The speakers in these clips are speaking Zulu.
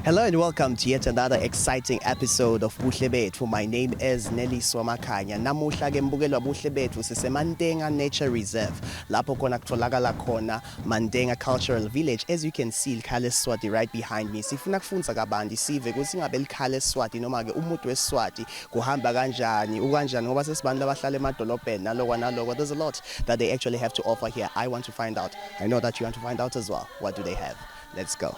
Hello and welcome to yet another exciting episode of Buhle Betfu. My name is Nelly Swamakanya. Namuhla ke mbukelwa Buhle Betfu siseMandenga Nature Reserve. Lapho khona kutholakala khona Mandenga Cultural Village. As you can see likhale Swati right behind me. Sifuna kufunza kabanzi sive ukuthi ngabe likhale Swati noma ke umuntu weSwati kuhamba kanjani ukanjani ngoba sesibantu abahlala emadolobheni nalokho. There's a lot that they actually have to offer here. I want to find out. I know that you want to find out as well. What do they have? Let's go.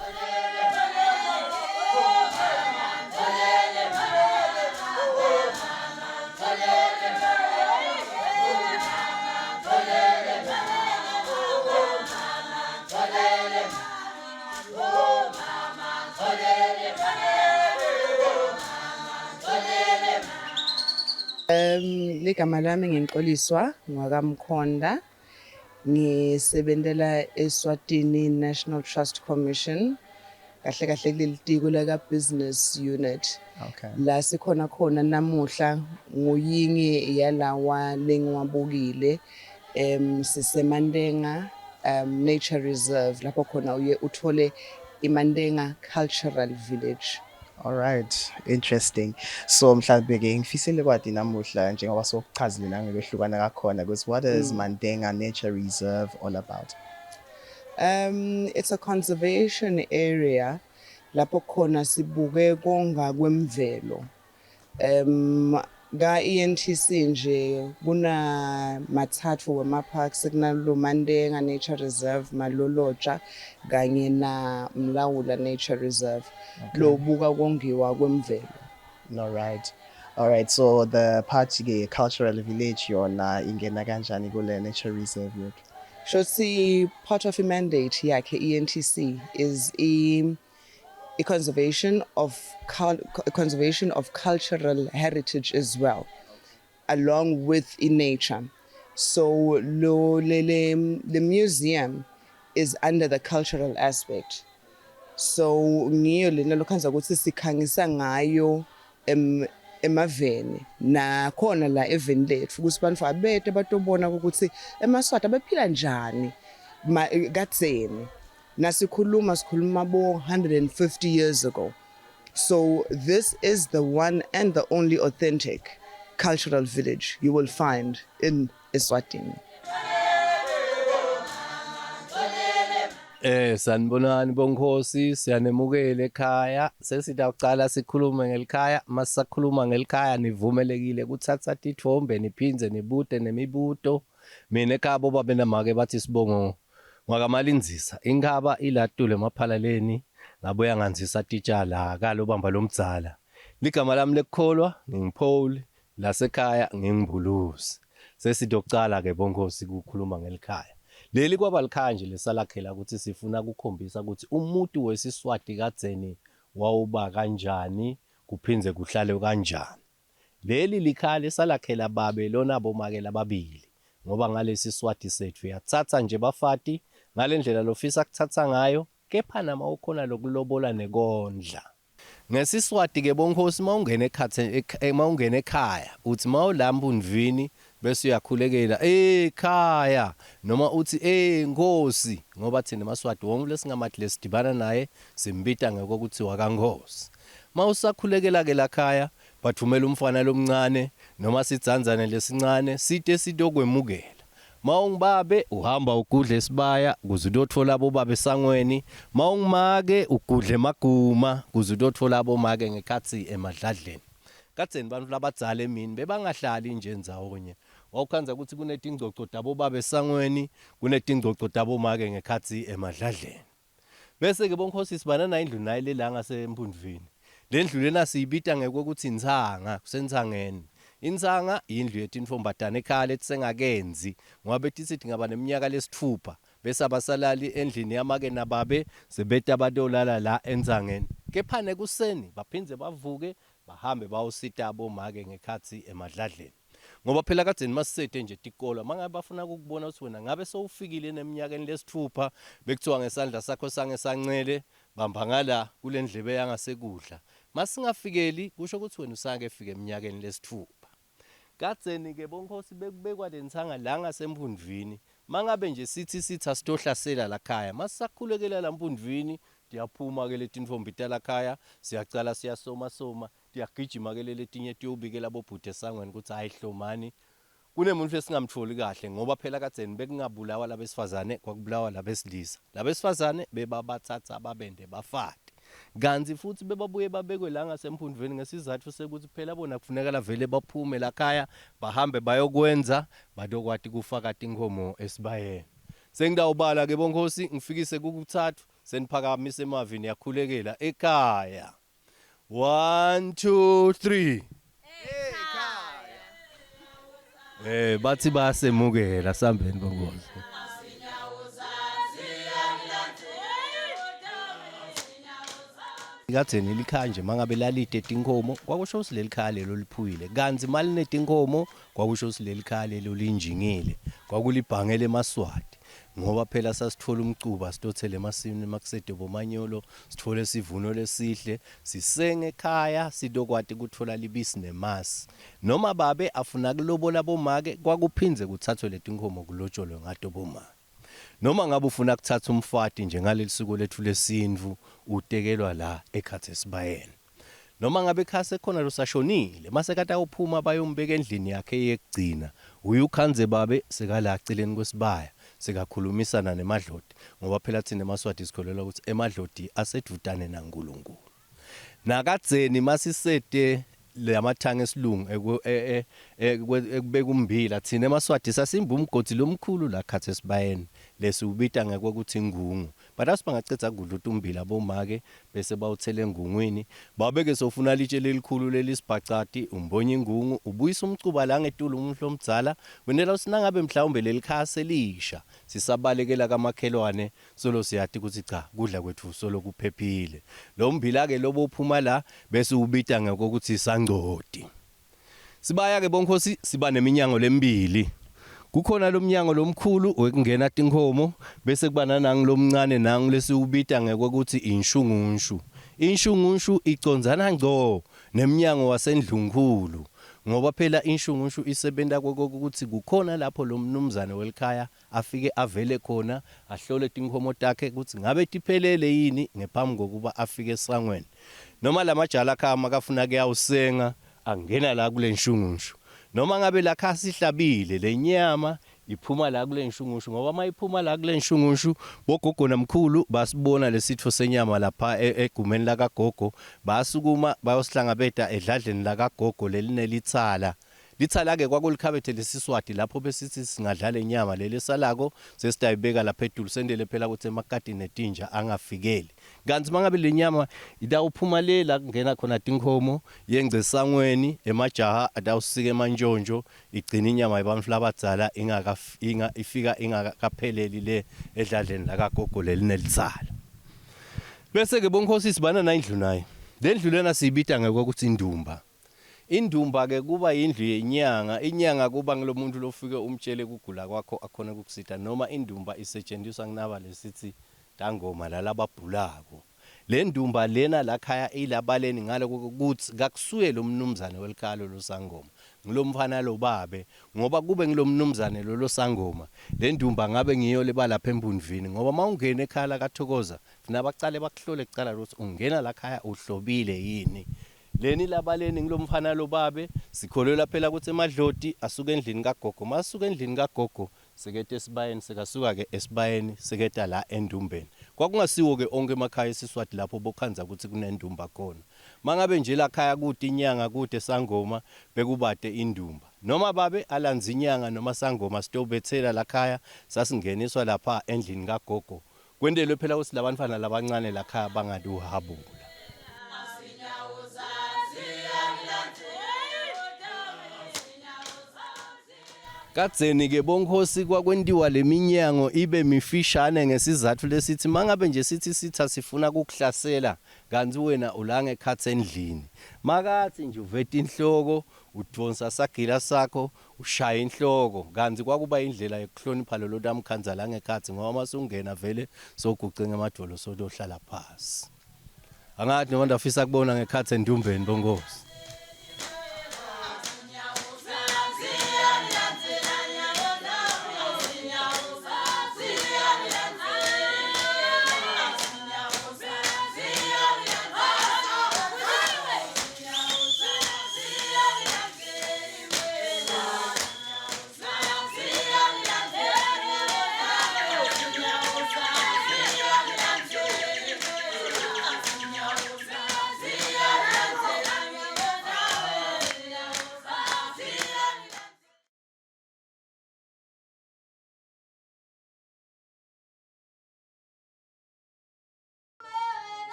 Ligama lami nginxoliswa ngwakamkhonda ngisebenzela eSwatini National Trust Commission kahle kuleli tiko la business unit. Okay. La sikhona khona namuhla nguyingi yalawa lengiwabukile siseMandenga Nature Reserve lapho khona uye uthole iMandenga Cultural Village. All right, interesting. So mhlawumbe ke ngifisile kwathi namuhla njengoba sokuchazile nangehlukana kakhona because what is Mandenga Nature Reserve all about? It's a conservation area lapho khona sibuke konga kwemvelo. Ga ENTC nje kuna mathathu wama parks kunalo Mandenga Nature Reserve, Maloloja kanye na Mlawula Nature Reserve. Lo buka kongiwa kwemvelo. All right. So the part cultural village yona ingena kanjani kule nature reserve yethu? So see, part of the mandate yakhe ENTC is a conservation of cultural heritage as well, along with in nature. So the museum is under the cultural aspect. So ngiyo lena lokhanza ukuthi sikhangisa ngayo emaveni na khona la eveni lethu ukuthi bantu abete batobona ukuthi emaswati abephila njani kadzeni sikhuluma bo 150 years ago. So this is the one and the only authentic cultural village you will find in Eswatini. Sanibonani bonkhosi, siyanemukela ekhaya. Sesida ucala sikhulume ngelikhaya, masisakhuluma ngelikhaya nivumelekile ukuthatha tithombe niphinze nibude nemibuto. Mina ekhaya boba benamake bathi sibongo ngakamalinzisa. Inkhaba ilatule emaphalaleni ngabuya nganzisa titshala akalo bamba lomdzala. Ligama lami lekukholwa ngingipholi, lasekhaya ngingibulusi. Sesida ucala ke bonkhosi ukukhuluma ngelikhaya. Leli kwaba likhaya nje lesalakhela ukuthi sifuna ukukhombisa ukuthi umuntu wesiswati kadzeni wawuba kanjani kuphinze kuhlale kanjani. Leli likhaya lesalakhela babe lona bomakela babili ngoba ngalesi Swati sethu yathatha nje bafati ngalendlela lofisa kuthatha ngayo kepha nama ukhona lokulobola nekondla. Ngesiswati ke bonkhosi mawungena ekhaya uthi mawulamba undvini bese uyakhulekela ekhaya noma uthi nkosi ngoba thina emaswati wonke lesingamathi lesidibana naye simbita ngokuthi wakankosi. Mawusakhulekela ke lakhaya bathumela umfana lomncane noma sidzandzane lesincane site sitokwemukela. Mawungibabe uhamba ugudle esibaya kuze uyothola abobabe sangweni, mawungimake ugudle emaguma kuze uyothola abomake ngekhathi emadladleni. Kadzeni bantu labadzala emini bebangahlali nje ndzawonye. Wawukhanza ukuthi kunetingcoco tabobabe sangweni, kunetingcoco tabomake ngekhathi emadladleni. Bese ke bonkhosi sibana na indlu naye lelanga sempundvini. Lendlu lena siyibita ngekwekuthi intsanga kusentsangeni. Insanga indlu yetintfombatane ekhaya letsengakenzi ngoba bethi sithi ngaba neminyaka lesithupha bese abasalali endlini yamake nababe sebeta abadolala la enzangeni. Kepha nekuseni baphindze bavuke bahambe bayosita abomake ngekhathi emadladleni. Ngoba phela kadzeni masisete nje tikolo mangabe bafuna ukubona ukuthi wena ngabe sowufikile neminyakeni lesithupha bekuthiwa ngesandla sakho sangesancele bamba ngala kule ndlebe yangasekudla masingafikeli kusho ukuthi wena usake fika eminyakeni lesithupha. Kadzeni ke bonkhosi bekubekwa lensanga la ngasemphundvini mangabe nje sithi asitohlasela la khaya masisakhulekela la mphundvini tiyaphuma ke letintfombi tala khaya siyacala siyasoma tiyagijima ke letinye tiyobikela bobhuti esangweni ukuthi hayi hlomani kunemuntu esingamtholi kahle ngoba phela kadzeni bekungabulawa labesifazane kwakubulawa labesilisa. Labesifazane bebabathatha ababende bafate. Kanti futhi bebabuye babekwe la ngasemphundveni ngesizathu sekuthi phela bona kufuneka vele baphume la khaya bahambe bayokwenza badokwati kufaka tinkomo esibayeni. Sengidawubala ke bonkhosi ngifikise kukuthathu seniphakamise emavini yakhulekela ekhaya. 1 2 3 ekhaya. Bathi basemukela sambeni bonkhosi. Kadzeni likhaya nje mangabe lalide tinkomo kwakusho ukuthi leli khaya lelo liphuyile. Kanti maline tinkomo kwakusho ukuthi leli khaya lelo linjingile. Kwakulibhangele emaswati. Ngoba phela sasithola umcuba sitothele emasimini makusede bomanyolo sithole isivuno lesihle sisenge ekhaya sidokwati kuthola libisi nemasi. Noma babe afuna kulobola bomake kwakuphinze kuthathwe letinkomo kulotsholo ngato bomake. Noma ngabe ufuna kuthatha umfati nje ngaleli suku lethu lesindvu utekelwa la ekhathe sibayeni. Noma ngabe ekhaya khona losashonile mase kata uphuma bayombeka endlini yakhe yekugcina uyukhanze babe sekala aceleni kwesibaya sekakhulumisana nemadlodi ngoba phela thina emaswati sikholelwa ukuthi emadlodi asedvutane naNkulunkulu. Nakadzeni masisete lamathanga esilungu ekubeka umbila thina emaswati sasimba umgodi lomkhulu la khathe sibayeni lesubita ngekwekuthi ingungu. But asibangacetha kudla umbila bomake bese bawuthele engungwini babeke sofuna litshe lelikhulu lelisibhacati umbonye ingungu ubuyisa umcuba la ngetulu umhlo omdzala wenela usinangabe mhlawumbe lelikhaya selisha sisabalekela kamakhelwane solo siyathi ukuthi cha kudla kwethu solo kuphephile. Lo mbila ke lobo uphuma la bese ubita ngekokuthi isangcodi. Sibaya ke bonkhosi siba neminyango lemibili. Kukhona lomnyango lomkhulu wekungena tinkomo bese kuba nanangilomncane nangu lesiubita ngekwekuthi inshungunshu. Inshungunshu icondzana ngco nemnyango wasendlunkhulu ngoba phela inshungunshu isebenta kokuthi kukhona lapho lo mnumzane welikhaya afike avele khona ahlole tinkomo takhe ukuthi ngabe tiphelele yini ngephambi kokuba afike esangweni. Noma lamajala khama kafuna ke awusenga angena la kule nshungunshu. Noma ngabe la khaya sihlabile lenyama iphuma la kule nshungushu ngoba mayiphuma la kule nshungushu bogogo namkhulu basibona lesitho senyama lapha egumeni la kagogo basukuma bayosihlangabeta edladleni la kagogo lelinelitsala. Litsala ke kwakulikhabethe lesiswati lapho besithi singadlala inyama leli salako sesitayibeka lapha edulu sendele phela ukuthi emakati netinja angafikeli. Kanti mangabe lenyama idawuphuma lela kungena khona tinkomo yengcesangweni emajaha adawusike emanjonjo igcina inyama yabamhla abadzala ifika ingakapheleli le edladleni la kagogo lelinelitsala. Bese ke bonkhosi sibana nayindlu naye. Le ndlu lena siyibita ngekwekuthi indumba. Indumba ke kuba indlu yenyanga, inyanga kuba ngilomuntu lofike umtshele kugula kwakho akhona ukukusita noma indumba isetshenziswa kunaba lesithi tangoma lalababhulako. Le ndumba lena la khaya ilabaleni ngale ukuthi kakusuye lo mnumzane welikhalo losangoma. Ngilomfana lo babe ngoba kube ngilomnumzane lo sangoma. Le ndumba ngabe ngiyo leba lapha embundvini ngoba mawungena ekhala kaThokoza funa bacale bakuhlole kucala ukuthi ungena la khaya uhlobile yini. Leni labaleni ngilomfana lo babe sikholelwa phela ukuthi emadloti asuka endlini kagogo masuka endlini kagogo sekete esibayeni sekasuka ke esibayeni seketa la endumbeni. Kwakungasiwo ke onke emakhaya esiswati lapho bokhanza ukuthi kunendumba khona. Mangabe nje la khaya kuthi inyanga kude sangoma bekubade indumba. Noma babe alanza inyanga noma sangoma sitobethela la khaya sasingeniswa lapha endlini kagogo. Kwendelwe phela ukuthi labantwana labancane la khaya bangaduhabula. Kadzeni ke bonkhosi kwakwendiwa leminyango ibe mifishane ngesizathu lesithi mangabe nje sithi sifuna ukukuhlasela kanti wena ulange ekhathe endlini. Makathi nje uveta inhloko udonsa sagila sakho ushaya inhloko kanti kwakuba indlela yokuhlonipha lo tamkhanza la ngekhathi ngoba masungena vele sogucinga emadolo sodohlala phansi. Angathi noma ndafisa kubona ngekhathi endumbeni bonkhosi.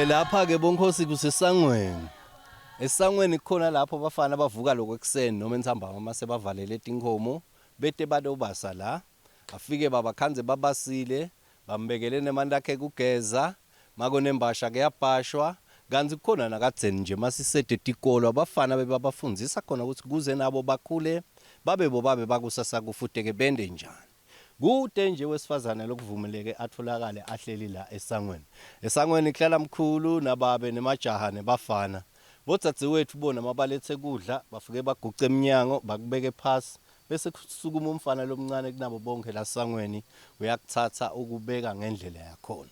Lapha ke bonkhosi kusesangweni. Esangweni khona lapho abafana bavuka lokwekuseni noma entsambama mase bavalele tinkomo bete badobasa la. Afike babakhanze babasile, bambekele nemanti akhe kugeza, makonembasha ke yapashwa. Kanti kukhona nakadzeni nje masisede tikolo abafana bebabafundzisa khona ukuthi kuze nabo bakhule babe bakusasa kufuteke bende njani. Kude nje wesifazane lokuvumeleke atholakale ahleli la esangweni. Esangweni kuhlala mkhulu nababe nemajaha nebafana. Bodzadzewethu bona mabalethe kudla bafike baguce eminyango bakubeke phasi bese kusukuma umfana lomncane kunabo bonke la sangweni uyakuthatha ukubeka ngendlela yakhona.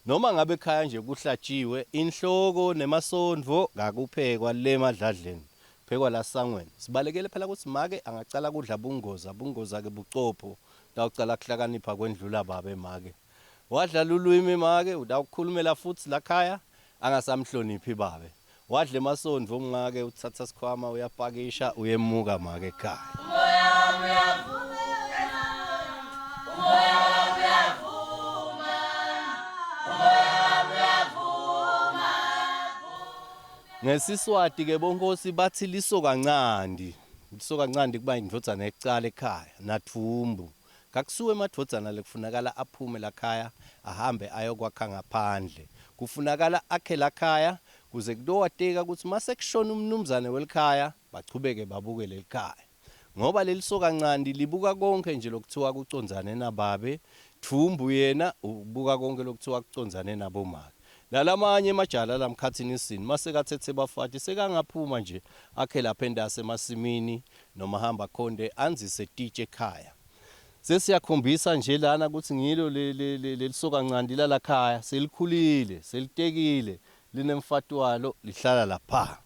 Noma ngabe ekhaya nje kuhlatshiwe inhloko nemasondvo kakuphekwa le madladleni. Phekwa la sangweni. Sibalekele phela ukuthi make angacala kudla bungoza ke bucopho. Utawucala kuhlakanipha kwendlula babe make. Wadlala ulwimi make utawukhulumela futhi la khaya angasamhloniphi babe. Wadla emasondvo make uthatha sikhwama uyapakisha uyemuka make ekhaya. Ngesiswati ke bonkhosi bathi lisoka ncandi. Lisoka ncandi kuba indvodzana ekucala ekhaya nathumbu. Kakusuwe emadvodzana lekufunakala aphume la khaya ahambe ayokwakha ngaphandle. Kufunakala akhe la khaya kuze kudowateka ukuthi mase kushona umnumzane welikhaya bachubeke babuke lelikhaya. Ngoba lelisoka ncandi libuka konke nje lokuthiwa kucondzane nababe, thumbu yena ubuka konke lokuthiwa kucondzane nabomake. Lalamanye emajala lamkhathini isini mase kathethe bafati sekangaphuma nje akhe lapha endase emasimini noma hamba khonde anzise titshe ekhaya. Sesiyakhombisa nje lana ukuthi ngilo lelisoka ncandi la khaya selikhulile selitekile linemfati walo lihlala lapha.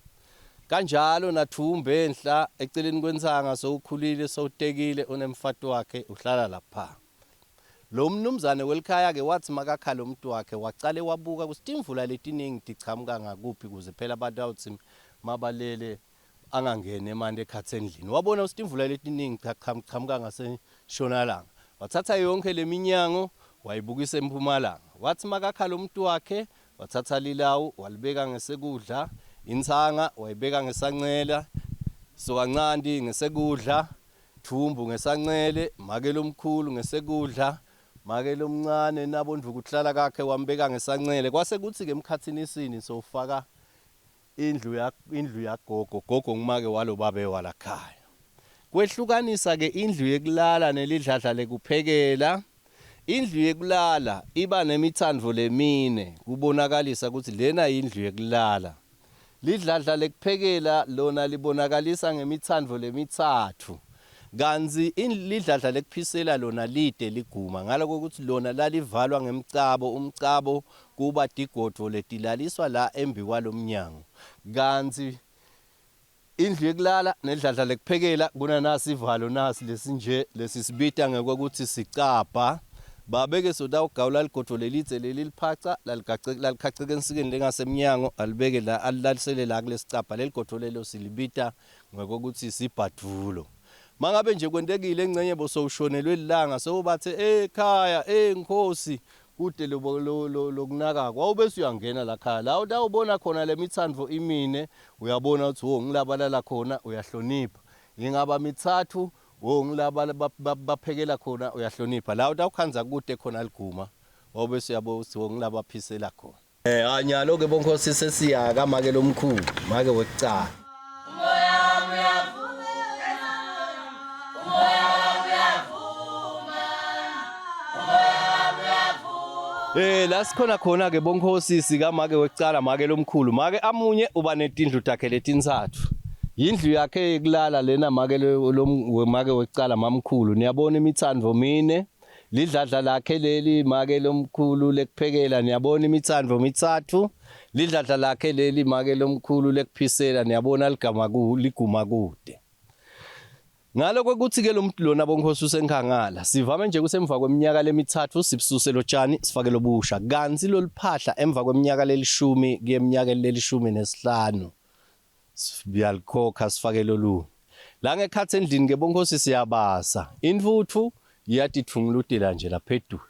Kanjalo nathumbe enhla eceleni kwensanga sowukhulile sowutekile unemfati wakhe uhlala lapha. Lo mnumzane welikhaya ke wathi makakhala umuntu wakhe wacale wabuka ukuthi imvula letiningi tichamuka ngakuphi kuze phela abantu awuthi mabalele angangene emanti ekhathe endlini. Wabona ukuthi imvula letiningi chamuka ngaseshonalanga. Wathatha yonke leminyango wayibukisa empumalanga. Wathi makakhala umuntu wakhe wathatha lilawu walibeka ngesekudla, insanga wayibeka ngesancela, soka ncandi ngesekudla, thumbu ngesancele, make lomkhulu ngesekudla. Make lomncane nabondvu kuhlala kakhe wambeka ngesancele. Kwase kuthi ke emkhathini isini sofaka indlu yagogo. Gogo ngumake walo babe wala khaya. Kwehlukanisa ke indlu yekulala nelidladla lekuphekela. Indlu yekulala iba nemitsandvo lemine kubonakalisa ukuthi lena indlu yekulala. Lidladla lekuphekela lona libonakalisa ngemitsandvo lemithathu. Kanzi lidladla lekuphisela lona lide liguma ngaloko ukuthi lona lalivalwa ngemcabo. Umcabo kuba digodvo letilaliswa la embi kwalomnyango. Kanzi indlu yekulala nedladla lekuphekela kunanasi ivalo nasi lesinje lesisibita ngekwekuthi sicapha. Babeke sodawugawula ligodvo lelidze leliphaca lalikhaceke ensikeni lengasemnyango alibeke la alalisele la kulesicapha. Leligodvo lelo silibita ngekwekuthi sibhadulo. Mangabe nje kwentekile engcenye bosowushonelwe ilanga sobathe ekhaya nkhosi kude lokunaka kwawubese uyangena la khaya la utawubona khona lemitsandvo imine uyabona ukuthi ngilabalala khona uyahlonipha ingaba mithathu ngilaba baphekela khona uyahlonipha la utawukhanza kude khona liguma wawubese uyabo ukuthi ngilabaphisela khona anyalo ke bonkhosi sesiyaka make lomkhulu make wekucala la sikhona khona ke bonkhosi sika make wekucala make lomkhulu make amunye uba netindlu takhe letintsathu indlu yakhe ekulala lena make make wekucala mamkhulu niyabona imitsandvo mine lidladla lakhe leli make lomkhulu lekuphekela niyabona imitsandvo mitsathu lidladla lakhe leli make lomkhulu lekuphisela niyabona liguma kude ngaloko kuthi ke lo muntu lona bonkhosi usenkhangala sivame nje kusemva kweminyaka lemithathu sibususe lo tshani sifake lobusha kanzi lo liphahla emva kweminyaka lelishumi kuye eminyaka lelishumi nesihlanu siyalikhokha sifake lolu la ngekhathi endlini ke bonkhosi siyabasa imvuthu iyatithunguludela nje lapha edulu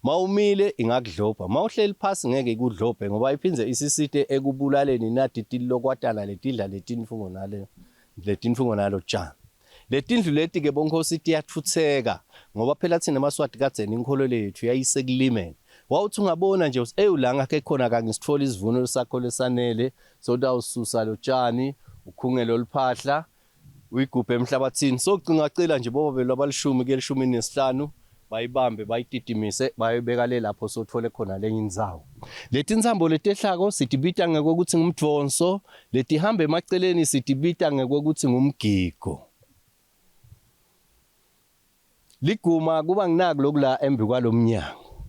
mawumile ingakudlopha mawuhleli phasi ngeke ikudlophe ngoba iphinze isisite ekubulaleni naditili lokwatana letidla letinfungo nalo tshani letindlu leti ke bonkhosi tiyathutheka ngoba phela thina emaswati kadzeni inkolo lethu yayisekulimeni wawuthi ungabona nje uthi ulanga ke khona kangisithola isivuno sakho lesanele sodawususa lo tshani ukhungelo liphahla uyigubhe emhlabathini socinga cela nje boba belwabalishumi ke lishumi nesihlanu bayibambe bayititimise bayibeka le lapho sothole khona lenye indzawo leti nsambo letehlako sitibita ngekwekuthi ngumdvonso letihamba emaceleni sitibita ngekwekuthi ngumgigo liguma kuba nginaki lokula embi kwalomnyango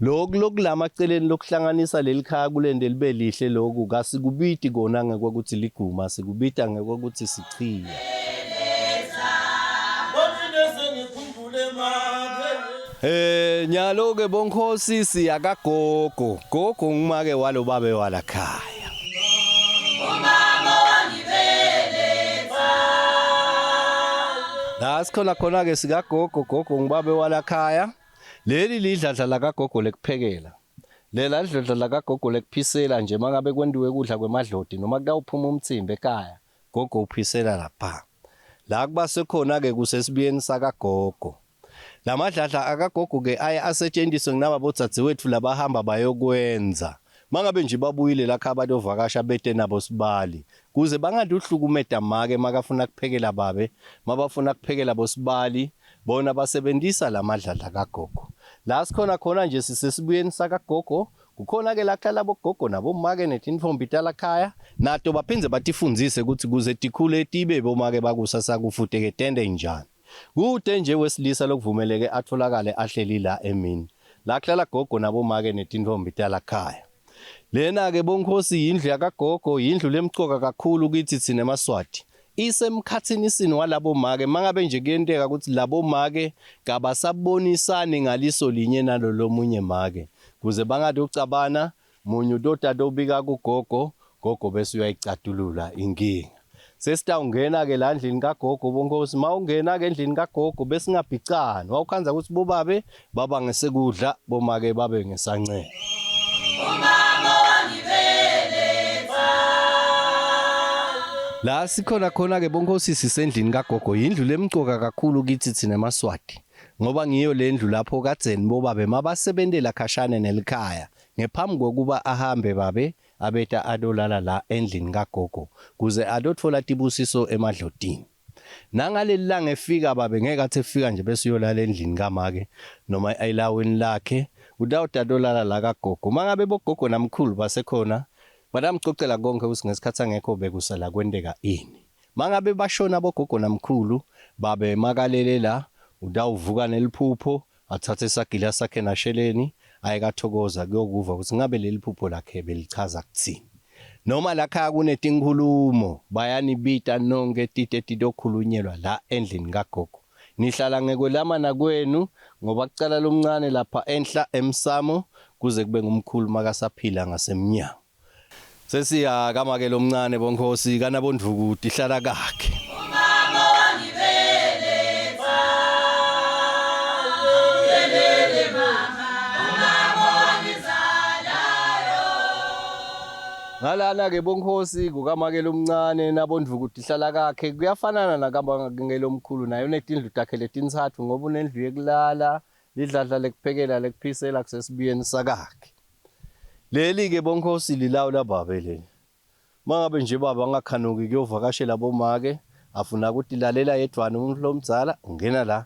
lokula maceleni lokuhlanganisa lelikhaya kulende libe lihle lokhu kasikubiti kona ngekwekuthi liguma sikubita ngekwekuthi sichiya nyalo ke bonkhosi siyakagogo gogo ngumake walo babe wala khaya la sikhona khona ke sikagogo gogo ngibabe wala khaya leli lidladla lakagogo lekuphekela lela lidladla lakagogo lekuphisela nje mangabe kwendiwe kudla kwemadloti noma kutawuphuma umtsimba ekhaya gogo uphisela lapha la kuba sekhona ke kusesibiyeni sakagogo lamadladla akagogo ke aya asetshenziswe nginaba bodzadzewethu labahamba bayokwenza mangabe nje babuyile lakha abantu ovakasha bete nabo sibali kuze bangandi uhlukumeda make makafuna kuphekela babe mabafuna kuphekela bosibali bona basebenzisa lamadladla kagogo la sikhona khona nje sisesibuyeni sakagogo kukhona ke lahlala bogogo nabo make netintfombi talakhaya nato baphinze batifundzise ukuthi kuze tikhule tibe bomake bakusasa kufuteke tende njani kude nje wesilisa lokuvumeleke atholakale ahleli la emini lahlala gogo nabo make netintfombi talakhaya lena ke bonkhosi yindlu yakagogo yindlu lemcoka kakhulu kithi thina emaswati isemkhathini sini walabo make mangabe nje kuyenteka ukuthi labo make kabasabonisani ngaliso linye nalo lomunye make kuze bangathi ucabana munye udodade obika kugogo gogo bese uyayicatulula inkinga sesitawungena ke la ndlini kagogo bonkhosi mawungena ke endlini kagogo bese ngabhicana wawukhanza ukuthi bobabe baba ngesekudla bomake babe ngesancele la sikhona khona ke bonkhosi sisendlini kagogo yindlu lemcoka kakhulu kithi thina emaswati ngoba ngiyo le ndlu lapho kadzeni bobabe mabasebentela khashane nelikhaya ngephambi kokuba ahambe babe abeta adolala la endlini kagogo kuze adothola tibusiso emadlotini nangaleli langa efika babe ngeke athi efika nje bese uyolala endlini kamake noma ayilaweni lakhe udawudadolala la kagogo mangabe bogogo namkhulu basekhona badamcocela konke ukuthi ngesikhathi angekho bekusala kwendeka ini mangabe bashona bogogo namkhulu babe makalele la udawuvuka neliphupho athathe isagila sakhe nasheleni ayekathokoza kuyokuva ukuthi ngabe leli phupho lakhe belichaza kuthini noma lakha kunetinkhulumo bayanibita nonke tite titokhulunyelwa la endlini kagogo nihlala ngekwelamana kwenu ngoba kucala lomncane lapha enhla emsamo kuze kube ngumkhulu makasaphila ngasemnyango sesiyaka make lomncane bonkhosi kanabondvukuti ihlala kakhe mama Ngalana ke bonkhosi kukamakela omncane nabondvukuthi hlala kakhe kuyafanana nakamakela omkhulu naye unetindlu takhe letintsathu ngoba unendlu yekulala, lidladla lekuphekela lekuphisela kusesibiyeni sakakhe. Leli ke bonkhosi lilawu lababe leli. Mangabe nje baba angakhanuki kuyovakashela bomake afuna ukuthi lalela yedwana umuntu lomdzala ungena la.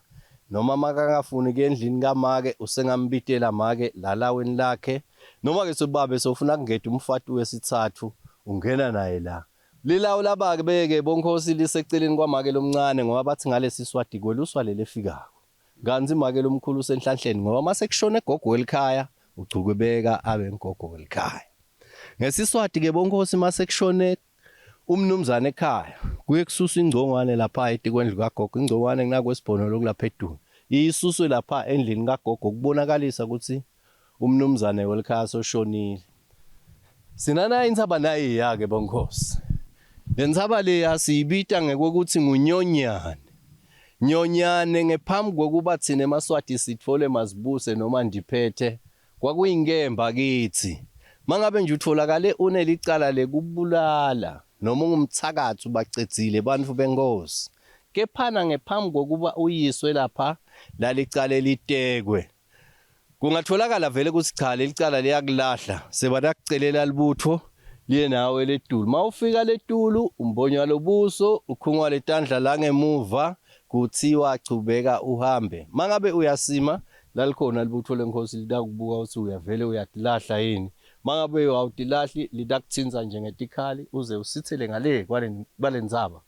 Noma makangafuni ke endlini kamake usengambitela make lalaweni lakhe. Noma ke sobabe sofuna kungeda umfati wesithathu ungena naye la. Lilawu labake beke bonkhosi liseceleni kwamake lomncane ngoba bathi ngalesi Swati kweluswa leli efikako. Kanzi make lomkhulu usenhlanhleni ngoba mase kushone gogo welikhaya ugcukwe beka abe ngogo welikhaya. Ngesiswati ke bonkhosi mase kushone umnumzane ekhaya kuye kususwa ingcongwane lapha etikwendlu kagogo, ingcongwane kunakwesibhono lokulapha eduni. Isuswe lapha endlini kagogo kubonakalisa ukuthi umnumzane welikhaya soshonile. Sinana insaba nayi yake bonkhosi. Lensaba le asiyibita ngekwekuthi ngunyonyane. Nyonyane ngephambi kokuba thina emaswati sithole mazibuse noma ndiphethe kwakuyingemba kithi. Mangabe nje utholakale unelicala lekubulala noma ungumthakathi ubacedzile bantu benkosi. Kephana ngephambi kokuba uyiswe lapha lalicala litekwe. Kungatholakala vele ukuthi cha lelicala liyakulahla sebadakucelela libutho liye nawe letulu. Mawufika letulu umbonywa lobuso ukhungwa letandla la ngemuva kuthiwa chubeka uhambe. Mangabe uyasima lalikhona libutho lenkosi lidakubuka ukuthi uyavele uyatilahla yini. Mangabe awutilahli lidakuthinza njengetikhali uze usithele ngale kwalendzaba.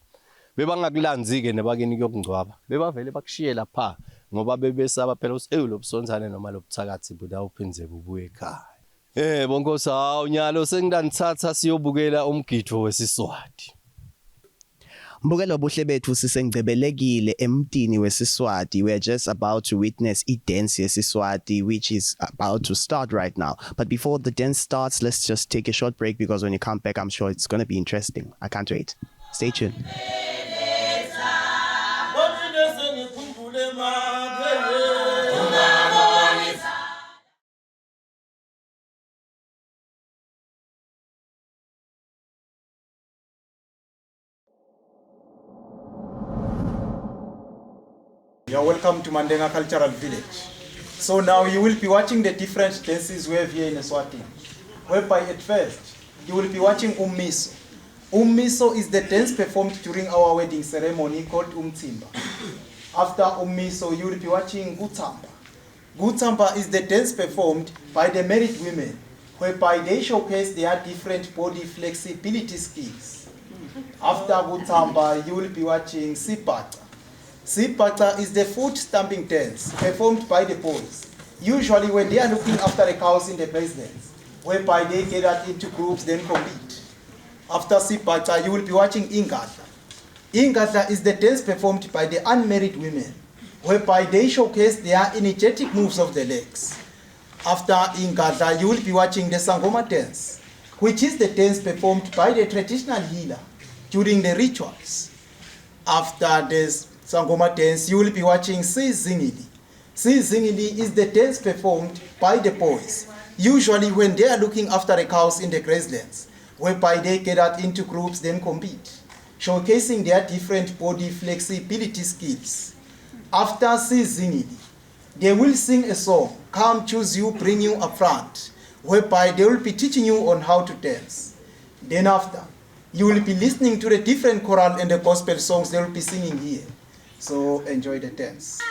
Bebangakulanzi ke nebakini kuyokungcwaba. Bebavele bakushiye lapha ngoba bebesaba phela ukuthi lobusonzane noma lobuthakathi budawuphindze bubuye ekhaya. Bonkhosi hawu nyalo sengidanthatha siyobukela umgidvo wesiswati. Mbukelo Buhle Betfu sisengcebelekile emtini wesiswati. We are just about to witness dance yesiswati which is about to start right now. But before the dance starts, let's just take a short break because when you come back, I'm sure it's going to be interesting. I can't wait. Stay tuned. You are welcome to Mandenga Cultural Village. So now you will be watching the different dances we have here in Eswatini. Whereby at first, you will be watching Ummiso. Ummiso is the dance performed during our wedding ceremony called Umtsimba. After Ummiso, you will be watching Gutamba. Gutamba is the dance performed by the married women, whereby they showcase their different body flexibility skills. After Gutamba, you will be watching Sipata. Sipata is the foot stamping dance performed by the boys, usually when they are looking after a cows in the residence, whereby they gather into groups then compete. After Sipata, you will be watching Ingadla. Ingadla is the dance performed by the unmarried women, whereby they showcase their energetic moves of the legs. After Ingadla, you will be watching the Sangoma dance, which is the dance performed by the traditional healer during the rituals. After this Sangoma dance, you will be watching Sizingili. Sizingili is the dance performed by the boys, usually when they are looking after the cows in the grasslands, whereby they gather into groups then compete, showcasing their different body flexibility skills. After Sizingili, they will sing a song, Come Choose You, Bring You Up Front, whereby they will be teaching you on how to dance. Then after, you will be listening to the different choral and the gospel songs they will be singing here. So enjoy the dance.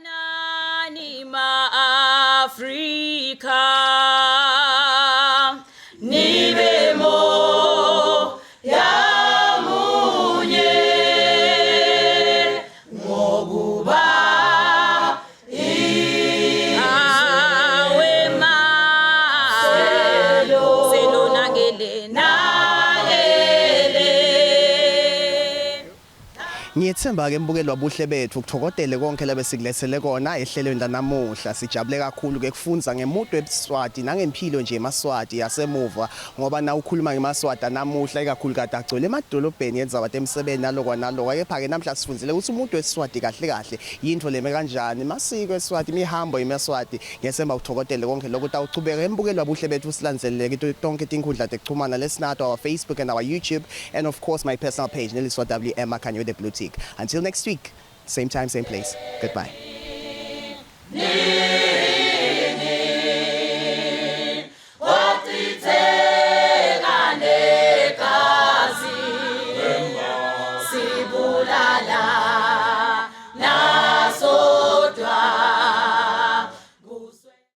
Hlanganani ma-Afrika nibe moya munye ngokuba awe selo nagele nagele. Ngiyethemba ke mbukeli wabuhle bethu ukuthokodele konke lebe sikulethele kona ehlelweni lanamuhla. Sijabule kakhulu ke kufunza ngemudo eBiswati nangempilo nje eMaswati yasemuva ngoba na ukhuluma ngeMaswati namuhla ikakhulu kade agcwele emadolobheni yenza abantu emsebeni nalokwa nalokwa. Kepha ke namhla sifunzile ukuthi umuntu weSwati kahle kahle yinto leme kanjani masiko eSwati imihambo yeMaswati. Ngiyethemba ukuthokodele konke lokuthi awuchubeke embukeli wabuhle bethu silandzelele tonke inkundla zokuxhumana lesinato, our Facebook and our YouTube, and of course my personal page Neliswa WM Makanya with the Blue Tick. Until next week, same time, same place. Goodbye.